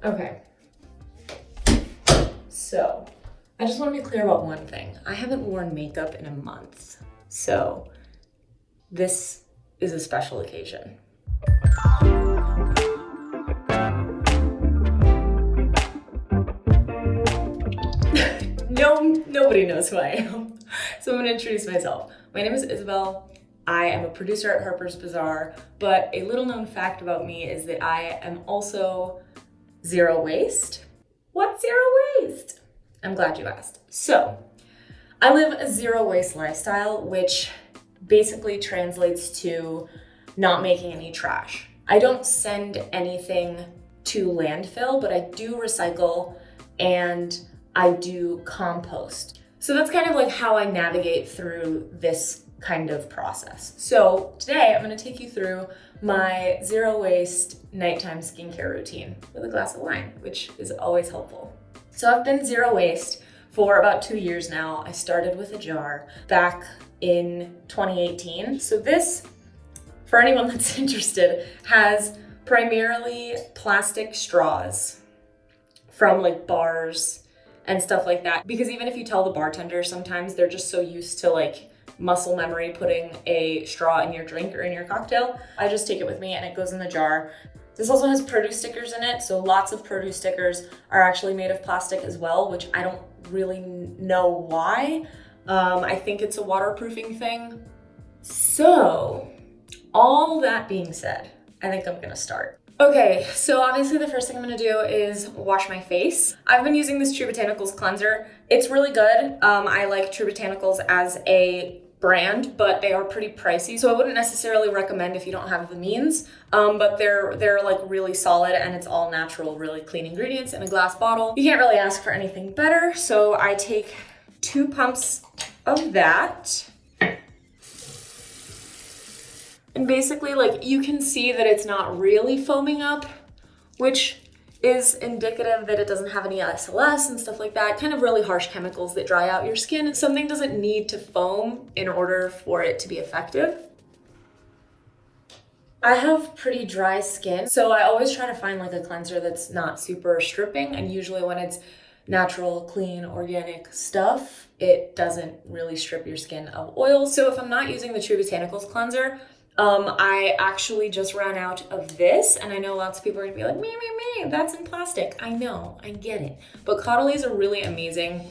Okay. So, I just want to be clear about one thing. I haven't worn makeup in a month, so this is a special occasion. Nobody knows who I am, so I'm gonna introduce myself. My name is Isabel. I am a producer at Harper's Bazaar, but a little known fact about me is that I am also zero waste. What's zero waste? I'm glad you asked. So, I live a zero waste lifestyle, which basically translates to not making any trash. I don't send anything to landfill, but I do recycle and I do compost. So that's kind of like how I navigate through this kind of process. So today I'm gonna take you through my zero waste nighttime skincare routine with a glass of wine, which is always helpful. So I've been zero waste for about 2 years now. I started with a jar back in 2018. So this, for anyone that's interested, has primarily plastic straws from like bars and stuff like that. Because even if you tell the bartender, sometimes they're just so used to like muscle memory putting a straw in your drink or in your cocktail. I just take it with me and it goes in the jar. This also has produce stickers in it, so lots of produce stickers are actually made of plastic as well, which I don't really know why. I think it's a waterproofing thing. So, all that being said, I think I'm gonna start. Okay, so obviously the first thing I'm gonna do is wash my face. I've been using this Botanicals cleanser. It's really good. I like Botanicals as a brand, but they are pretty pricey, so I wouldn't necessarily recommend if you don't have the means. But they're like really solid, and it's all natural, really clean ingredients in a glass bottle. You can't really ask for anything better. So I take 2 pumps of that. And basically, like, you can see that it's not really foaming up, which is indicative that it doesn't have any SLS and stuff like that, kind of really harsh chemicals that dry out your skin. Something doesn't need to foam in order for it to be effective. I have pretty dry skin, so I always try to find like a cleanser that's not super stripping, and usually when it's natural, clean, organic stuff, it doesn't really strip your skin of oil. So if I'm not using the Botanicals cleanser, I actually just ran out of this, and I know lots of people are gonna be like, me, that's in plastic. I know, I get it. But Caudalie is a really amazing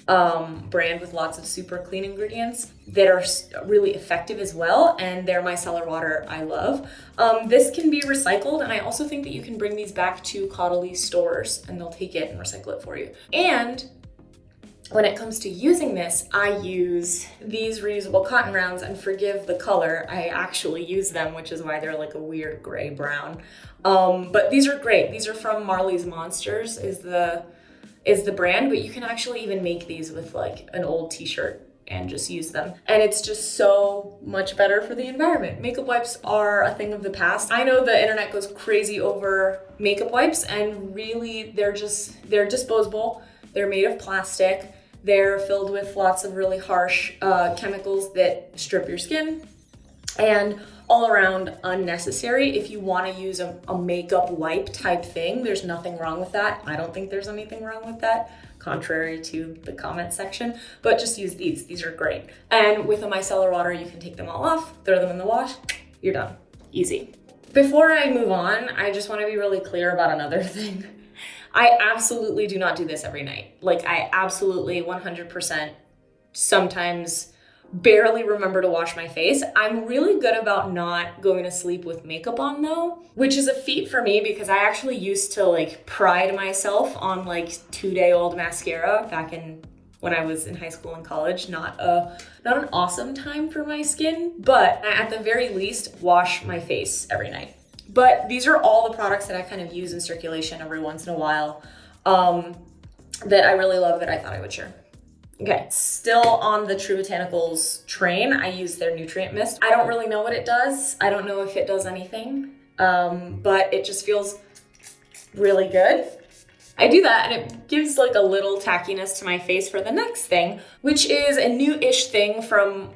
brand with lots of super clean ingredients that are really effective as well, and their micellar water I love. This can be recycled, and I also think that you can bring these back to Caudalie stores and they'll take it and recycle it for you. And when it comes to using this, I use these reusable cotton rounds, and forgive the color, I actually use them, which is why they're like a weird gray brown. But these are great. These are from MARLEY'S Monsters is the brand, but you can actually even make these with like an old t-shirt and just use them. And it's just so much better for the environment. Makeup wipes are a thing of the past. I know the internet goes crazy over makeup wipes, and really they're disposable. They're made of plastic. They're filled with lots of really harsh chemicals that strip your skin, and all around unnecessary. If you want to use a makeup wipe type thing, there's nothing wrong with that. I don't think there's anything wrong with that, contrary to the comment section, but just use these. These are great. And with a micellar water, you can take them all off, throw them in the wash, you're done. Easy. Before I move on, I just want to be really clear about another thing. I absolutely do not do this every night. Like, I absolutely 100% sometimes barely remember to wash my face. I'm really good about not going to sleep with makeup on though, which is a feat for me because I actually used to like pride myself on like 2-day-old mascara back when I was in high school and college. Not an awesome time for my skin, but at the very least, wash my face every night. But these are all the products that I kind of use in circulation every once in a while that I really love that I thought I would share. Okay, still on the Botanicals train, I use their nutrient mist. I don't really know what it does. I don't know if it does anything, but it just feels really good. I do that and it gives like a little tackiness to my face for the next thing, which is a new-ish thing from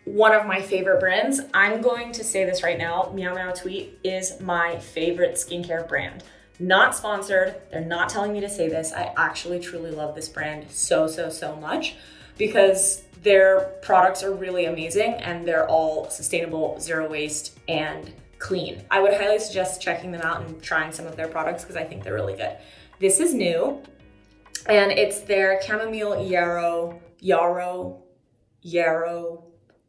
one of my favorite brands. I'm going to say this right now, Meow Tweet is my favorite skincare brand. Not sponsored. They're not telling me to say this. I actually truly love this brand so much because their products are really amazing and they're all sustainable, zero waste, and clean. I would highly suggest checking them out and trying some of their products because I think they're really good. This is new, and it's their Chamomile Yarrow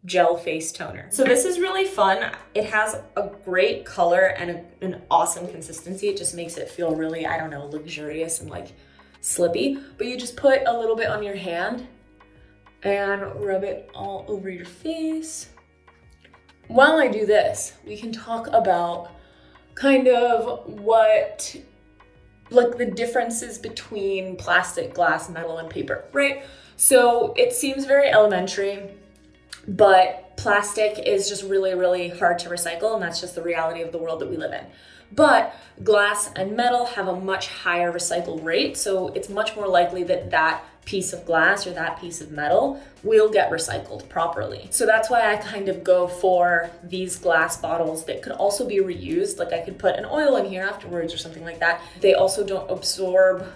gel face toner. So this is really fun. It has a great color and an awesome consistency. It just makes it feel really, I don't know, luxurious and like slippy. But you just put a little bit on your hand and rub it all over your face. While I do this, we can talk about kind of what, like the differences between plastic, glass, metal, and paper, right? So it seems very elementary, but plastic is just really hard to recycle, and that's just the reality of the world that we live in. But glass and metal have a much higher recycle rate, so it's much more likely that that piece of glass or that piece of metal will get recycled properly. So that's why I kind of go for these glass bottles that could also be reused. Like I could put an oil in here afterwards or something like that. They also don't absorb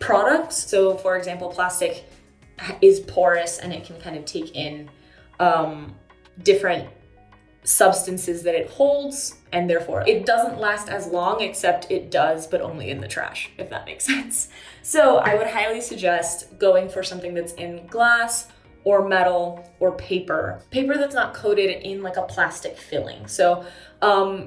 products. So for example, plastic is porous and it can kind of take in different substances that it holds, and therefore it doesn't last as long, except it does, but only in the trash, if that makes sense. So I would highly suggest going for something that's in glass or metal or paper that's not coated in like a plastic filling. So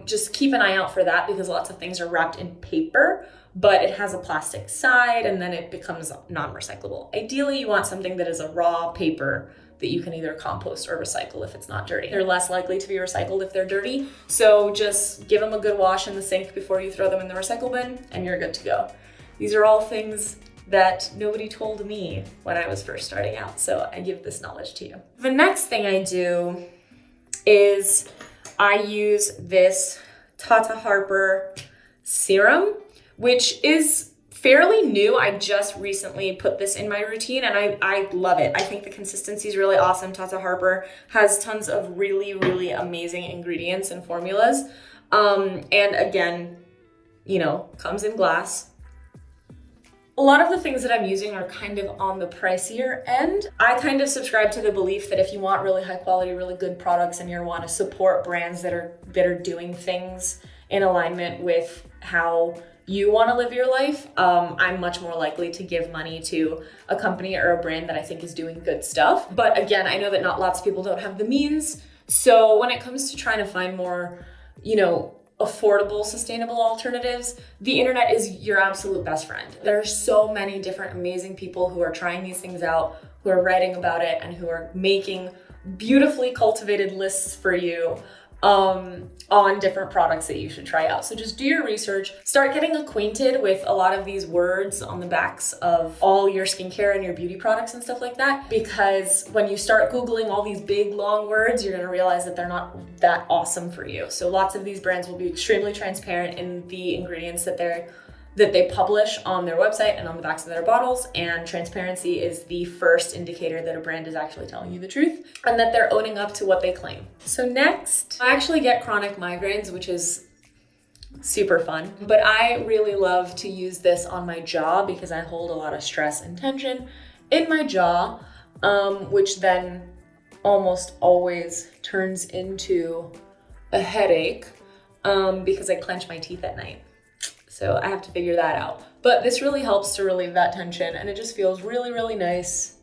just keep an eye out for that, because lots of things are wrapped in paper, but it has a plastic side and then it becomes non-recyclable. Ideally, you want something that is a raw paper that you can either compost or recycle if it's not dirty. They're less likely to be recycled if they're dirty, so just give them a good wash in the sink before you throw them in the recycle bin and you're good to go. These are all things that nobody told me when I was first starting out, so I give this knowledge to you. The next thing I do is I use this Tata Harper serum, which is fairly new. I just recently put this in my routine and I love it. I think the consistency is really awesome. Tata Harper has tons of really amazing ingredients and formulas. And again, you know, comes in glass. A lot of the things that I'm using are kind of on the pricier end. I kind of subscribe to the belief that if you want really high quality, really good products and you want to support brands that are doing things in alignment with how you want to live your life, I'm much more likely to give money to a company or a brand that I think is doing good stuff. But again, I know that not lots of people don't have the means. So when it comes to trying to find more, you know, affordable, sustainable alternatives, the internet is your absolute best friend. There are so many different amazing people who are trying these things out, who are writing about it, and who are making beautifully cultivated lists for you on different products that you should try out. So just do your research, start getting acquainted with a lot of these words on the backs of all your skincare and your beauty products and stuff like that, because when you start Googling all these big long words, you're gonna realize that they're not that awesome for you. So lots of these brands will be extremely transparent in the ingredients that they publish on their website and on the backs of their bottles, and transparency is the first indicator that a brand is actually telling you the truth and that they're owning up to what they claim. So next, I actually get chronic migraines, which is super fun, but I really love to use this on my jaw because I hold a lot of stress and tension in my jaw, which then almost always turns into a headache because I clench my teeth at night. So I have to figure that out. But this really helps to relieve that tension, and it just feels really nice.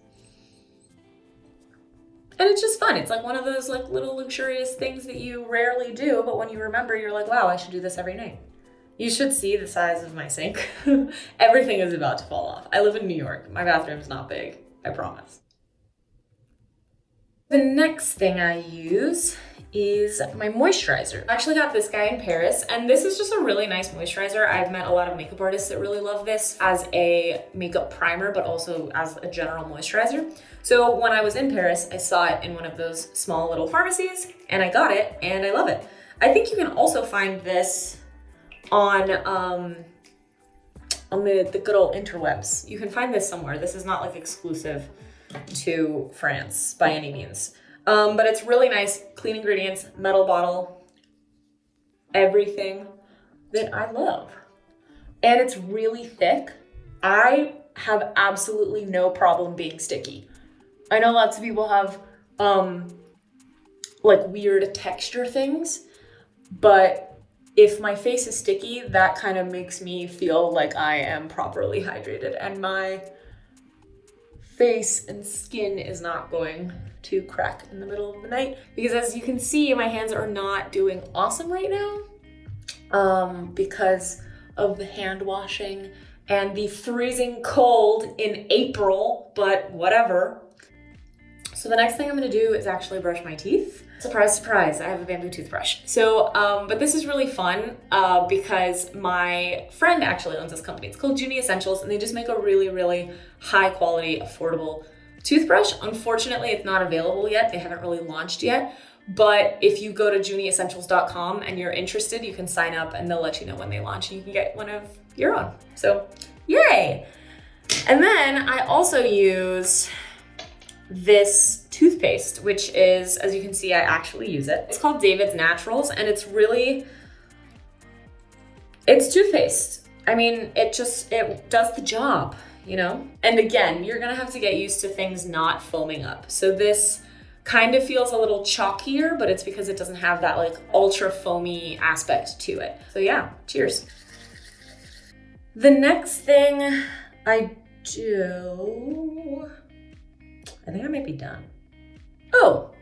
And it's just fun. It's like one of those like little luxurious things that you rarely do, but when you remember, you're like, wow, I should do this every night. You should see the size of my sink. Everything is about to fall off. I live in New York. My bathroom's not big, I promise. The next thing I use is my moisturizer. I actually got this guy in Paris, and this is just a really nice moisturizer. I've met a lot of makeup artists that really love this as a makeup primer, but also as a general moisturizer. So when I was in Paris, I saw it in one of those small little pharmacies, and I got it, and I love it. I think you can also find this on the good old interwebs. You can find this somewhere. This is not like exclusive to France by any means. But it's really nice, clean ingredients, metal bottle, everything that I love. and it's really thick. I have absolutely no problem being sticky. I know lots of people have like weird texture things, but if my face is sticky, that kind of makes me feel like I am properly hydrated, and my face and skin is not going to crack in the middle of the night, because as you can see, my hands are not doing awesome right now because of the hand washing and the freezing cold in April, but whatever. So the next thing I'm gonna do is actually brush my teeth. Surprise, surprise, I have a bamboo toothbrush. So, but this is really fun because my friend actually owns this company. It's called JUNI Essentials, and they just make a really, really high quality, affordable toothbrush. Unfortunately, it's not available yet. They haven't really launched yet. But if you go to juniessentials.com and you're interested, you can sign up and they'll let you know when they launch and you can get one of your own. So, yay! And then I also use this toothpaste, which is, as you can see, I actually use it. It's called David's Naturals, and it's toothpaste. I mean, it does the job, you know? And again, you're gonna have to get used to things not foaming up. So this kind of feels a little chalkier, but it's because it doesn't have that like ultra foamy aspect to it. So yeah, cheers. The next thing I do, I think I might be done. Oh,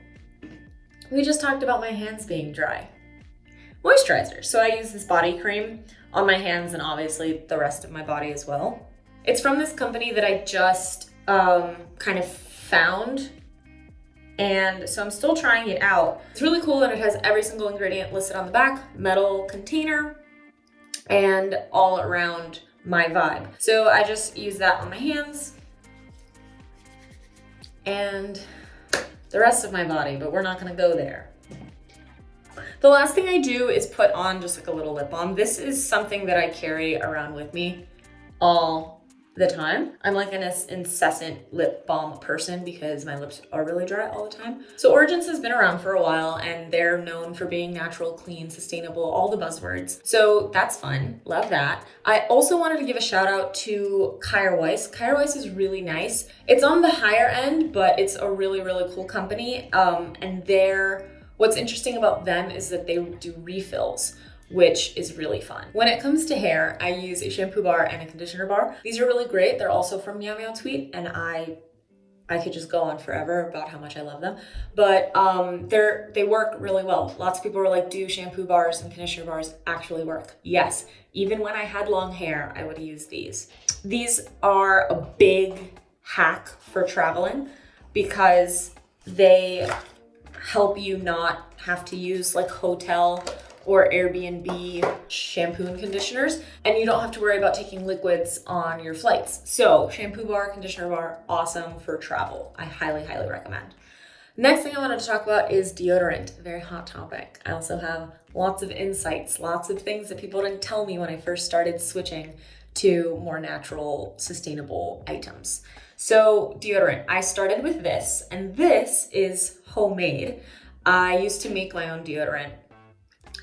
we just talked about my hands being dry. Moisturizer. So I use this body cream on my hands and obviously the rest of my body as well. It's from this company that I just kind of found. And so I'm still trying it out. It's really cool and it has every single ingredient listed on the back, metal container, and all around my vibe. So I just use that on my hands and the rest of my body, but we're not gonna go there. The last thing I do is put on just like a little lip balm. This is something that I carry around with me all the time. I'm like an incessant lip balm person because my lips are really dry all the time. So Origins has been around for a while and they're known for being natural, clean, sustainable, all the buzzwords. So that's fun, love that. I also wanted to give a shout out to KJAER WEIS. KJAER WEIS is really nice. It's on the higher end, but it's a really, really cool company. And what's interesting about them is that they do refills, which is really fun. When it comes to hair, I use a shampoo bar and a conditioner bar. These are really great. They're also from Meow Tweet, and I could just go on forever about how much I love them. But they work really well. Lots of people are like, do shampoo bars and conditioner bars actually work? Yes. Even when I had long hair, I would use these. These are a big hack for traveling because they help you not have to use like hotel or Airbnb shampoo and conditioners, and you don't have to worry about taking liquids on your flights. So shampoo bar, conditioner bar, awesome for travel. I highly, highly recommend. Next thing I wanted to talk about is deodorant, a very hot topic. I also have lots of insights, lots of things that people didn't tell me when I first started switching to more natural, sustainable items. So deodorant, I started with this, and this is homemade. I used to make my own deodorant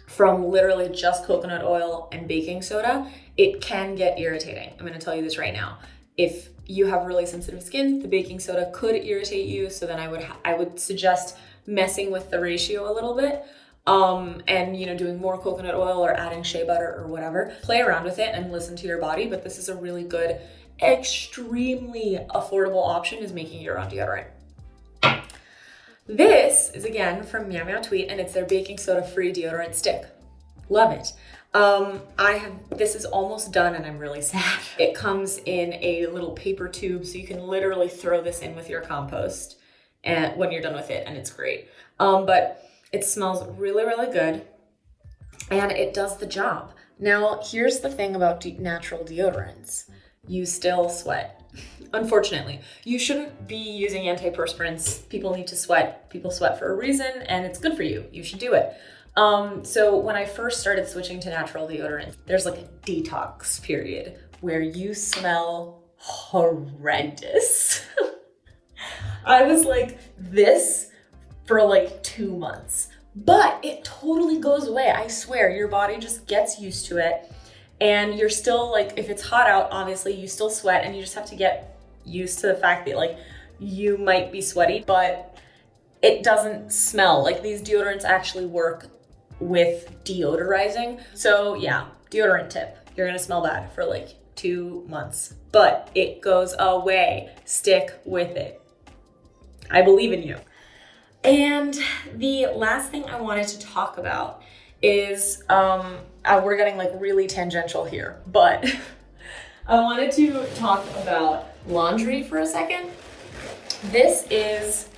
from literally just coconut oil and baking soda. It can get irritating. I'm gonna tell you this right now. If you have really sensitive skin, the baking soda could irritate you, so then I would suggest messing with the ratio a little bit, and doing more coconut oil or adding shea butter or whatever. Play around with it and listen to your body, but this is a really good, extremely affordable option, is making your own deodorant. This is again from Meow Tweet, and it's their baking soda free deodorant stick. Love it. This is almost done and I'm really sad. It comes in a little paper tube, so you can literally throw this in with your compost and when you're done with it, and it's great. But it smells really, really good and it does the job. Now, here's the thing about natural deodorants. You still sweat. Unfortunately, you shouldn't be using antiperspirants. People need to sweat. People sweat for a reason, and it's good for you. You should do it. So when I first started switching to natural deodorant, there's like a detox period where you smell horrendous. I was like this for like 2 months, but it totally goes away. I swear, your body just gets used to it. and you're still like, if it's hot out, obviously you still sweat, and you just have to get used to the fact that like you might be sweaty, but it doesn't smell. Like these deodorants actually work with deodorizing. So yeah, deodorant tip. You're gonna smell bad for like 2 months, but it goes away. Stick with it. I believe in you. And the last thing I wanted to talk about is, we're getting like really tangential here, but I wanted to talk about laundry for a second. This is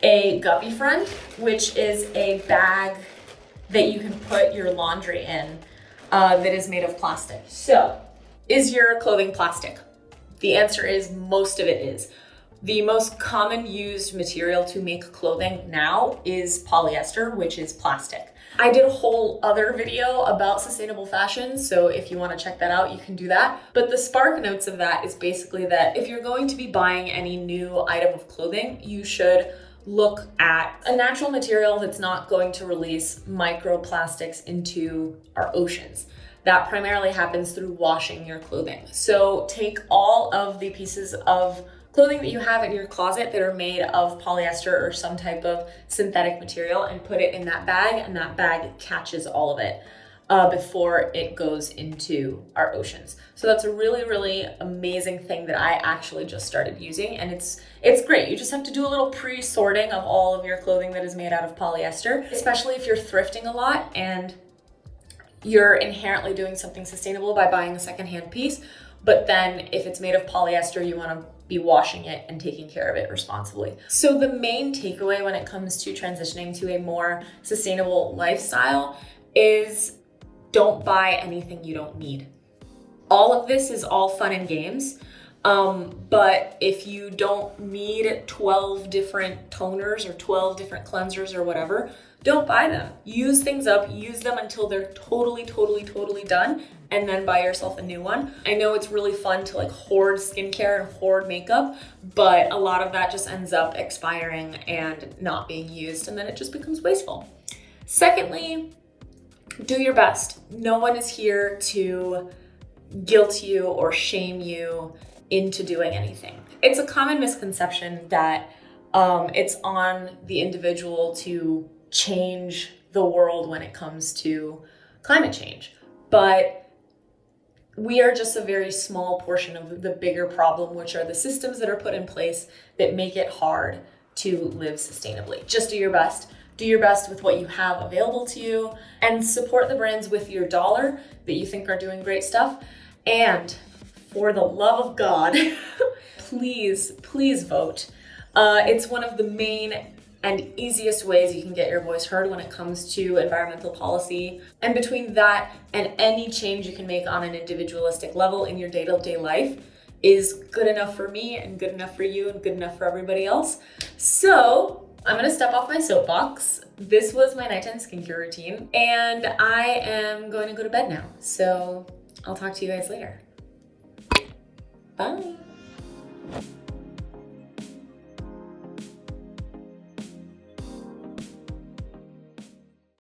a GUPPYFRIEND, which is a bag that you can put your laundry in that is made of plastic. So, is your clothing plastic? The answer is most of it is. The most common used material to make clothing now is polyester, which is plastic. I did a whole other video about sustainable fashion, so if you want to check that out, you can do that. But the spark notes of that is basically that if you're going to be buying any new item of clothing, you should look at a natural material that's not going to release microplastics into our oceans. That primarily happens through washing your clothing. So take all of the pieces of clothing that you have in your closet that are made of polyester or some type of synthetic material and put it in that bag, and that bag catches all of it before it goes into our oceans. So that's a really, really amazing thing that I actually just started using, and it's great. You just have to do a little pre-sorting of all of your clothing that is made out of polyester, especially if you're thrifting a lot and you're inherently doing something sustainable by buying a secondhand piece. But then if it's made of polyester, you want to be washing it and taking care of it responsibly. So the main takeaway when it comes to transitioning to a more sustainable lifestyle is don't buy anything you don't need. All of this is all fun and games, but if you don't need 12 different toners or 12 different cleansers or whatever, don't buy them. Use things up, use them until they're totally done, and then buy yourself a new one. I know it's really fun to like hoard skincare and hoard makeup, but a lot of that just ends up expiring and not being used, and then it just becomes wasteful. Secondly, do your best. No one is here to guilt you or shame you into doing anything. It's a common misconception that it's on the individual to change the world when it comes to climate change, but we are just a very small portion of the bigger problem, which are the systems that are put in place that make it hard to live sustainably. Just do your best. Do your best with what you have available to you, and support the brands with your dollar that you think are doing great stuff. And for the love of God, please vote. It's one of the main and easiest ways you can get your voice heard when it comes to environmental policy. And between that and any change you can make on an individualistic level in your day-to-day life is good enough for me and good enough for you and good enough for everybody else. So I'm gonna step off my soapbox. This was my nighttime skincare routine, and I am going to go to bed now. So I'll talk to you guys later. Bye.